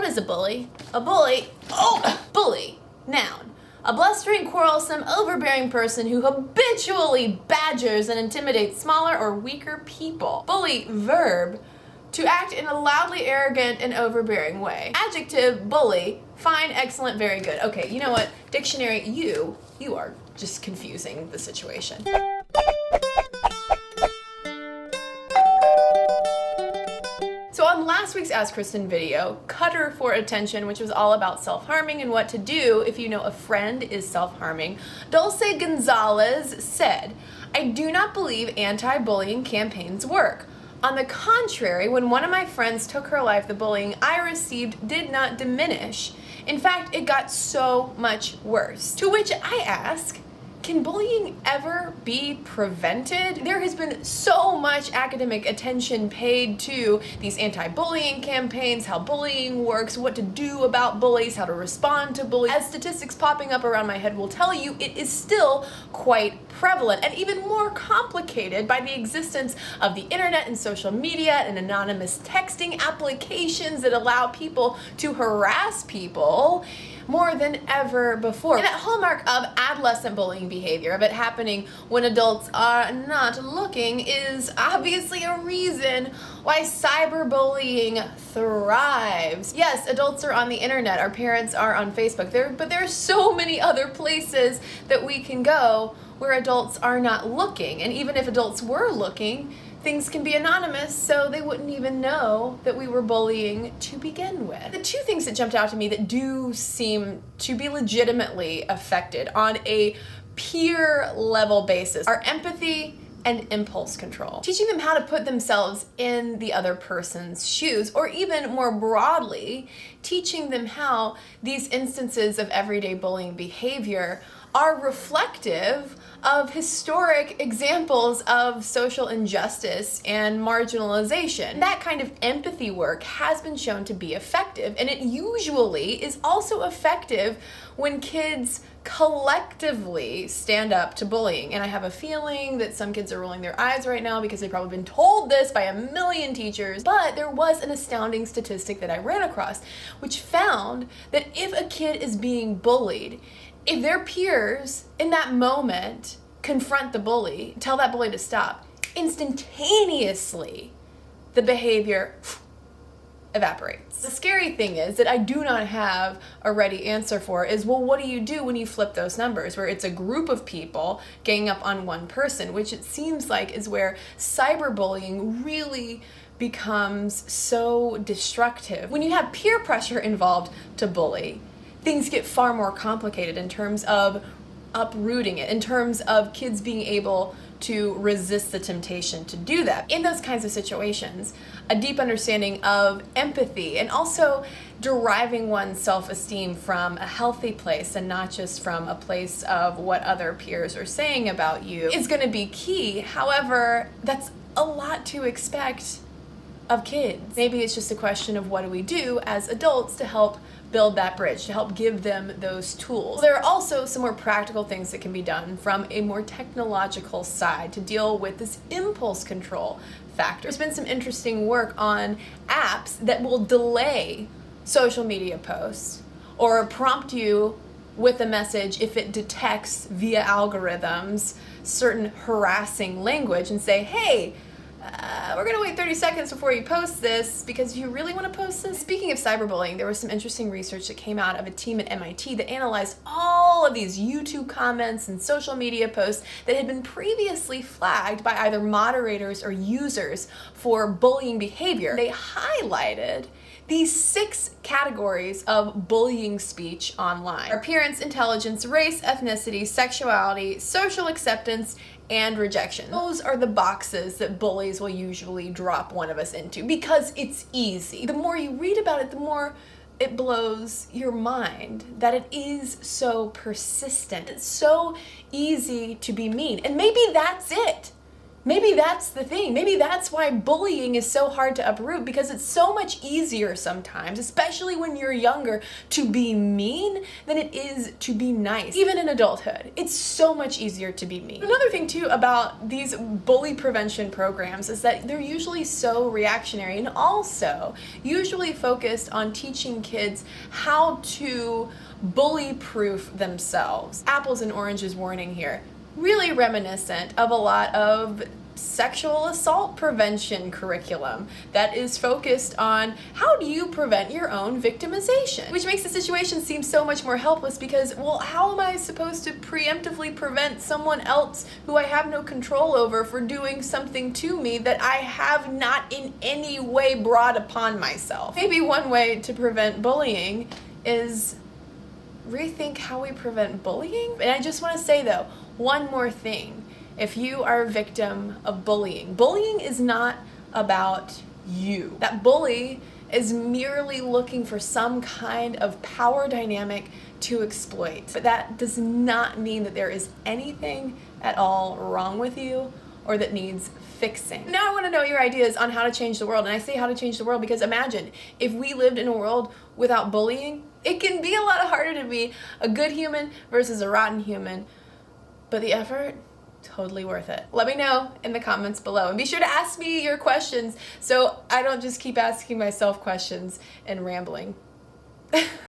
is a bully? A bully, bully, noun. A blustering, quarrelsome, overbearing person who habitually badgers and intimidates smaller or weaker people. Bully, verb, to act in a loudly arrogant and overbearing way. Adjective, bully, fine, excellent, very good. Okay, you know what? Dictionary, you are just confusing the situation. So on last week's Ask Kristen video, Cutter for Attention, which was all about self-harming and what to do if you know a friend is self-harming, Dulce Gonzalez said, "I do not believe anti-bullying campaigns work. On the contrary, when one of my friends took her life, the bullying I received did not diminish. In fact, it got so much worse." To which I ask, can bullying ever be prevented? There has been so much academic attention paid to these anti-bullying campaigns, how bullying works, what to do about bullies, how to respond to bullies. As statistics popping up around my head will tell you, it is still quite prevalent and even more complicated by the existence of the internet and social media and anonymous texting applications that allow people to harass people more than ever before. And that hallmark of adolescent bullying behavior, of it happening when adults are not looking, is obviously a reason why cyberbullying thrives. Yes, adults are on the internet, our parents are on Facebook, but there are so many other places that we can go where adults are not looking. And even if adults were looking, things can be anonymous, so they wouldn't even know that we were bullying to begin with. The two things that jumped out to me that do seem to be legitimately affected on a peer level basis are empathy and impulse control. Teaching them how to put themselves in the other person's shoes, or even more broadly, teaching them how these instances of everyday bullying behavior are reflective of historic examples of social injustice and marginalization. That kind of empathy work has been shown to be effective, and it usually is also effective when kids collectively stand up to bullying. And I have a feeling that some kids are rolling their eyes right now because they've probably been told this by a million teachers, but there was an astounding statistic that I ran across which found that if a kid is being bullied, if their peers in that moment confront the bully, tell that bully to stop, instantaneously the behavior evaporates. The scary thing is that I do not have a ready answer for is, well, what do you do when you flip those numbers, where it's a group of people ganging up on one person, which it seems like is where cyberbullying really becomes so destructive. When you have peer pressure involved to bully, things get far more complicated in terms of uprooting it, in terms of kids being able to resist the temptation to do that. In those kinds of situations, a deep understanding of empathy and also deriving one's self-esteem from a healthy place and not just from a place of what other peers are saying about you is going to be key. However, that's a lot to expect of kids. Maybe it's just a question of what do we do as adults to help build that bridge, to help give them those tools. There are also some more practical things that can be done from a more technological side to deal with this impulse control factor. There's been some interesting work on apps that will delay social media posts or prompt you with a message if it detects via algorithms certain harassing language and say, hey, we're gonna wait 30 seconds before you post this because you really want to post this. Speaking of cyberbullying, there was some interesting research that came out of a team at MIT that analyzed all of these YouTube comments and social media posts that had been previously flagged by either moderators or users for bullying behavior. They highlighted these 6 categories of bullying speech online: appearance, intelligence, race, ethnicity, sexuality, social acceptance, and rejection. Those are the boxes that bullies will usually drop one of us into because it's easy. The more you read about it, the more it blows your mind that it is so persistent. It's so easy to be mean. And maybe that's it. Maybe that's the thing. Maybe that's why bullying is so hard to uproot, because it's so much easier sometimes, especially when you're younger, to be mean than it is to be nice. Even in adulthood, it's so much easier to be mean. Another thing too about these bully prevention programs is that they're usually so reactionary and also usually focused on teaching kids how to bully-proof themselves. Apples and oranges warning here. Really reminiscent of a lot of sexual assault prevention curriculum that is focused on how do you prevent your own victimization, which makes the situation seem so much more helpless because, well, how am I supposed to preemptively prevent someone else who I have no control over for doing something to me that I have not in any way brought upon myself? Maybe one way to prevent bullying is rethink how we prevent bullying. And I just want to say though, one more thing. If you are a victim of bullying, bullying is not about you. That bully is merely looking for some kind of power dynamic to exploit. But that does not mean that there is anything at all wrong with you or that needs fixing. Now I want to know your ideas on how to change the world. And I say how to change the world because imagine if we lived in a world without bullying. It can be a lot harder to be a good human versus a rotten human, but the effort, totally worth it. Let me know in the comments below, and be sure to ask me your questions so I don't just keep asking myself questions and rambling.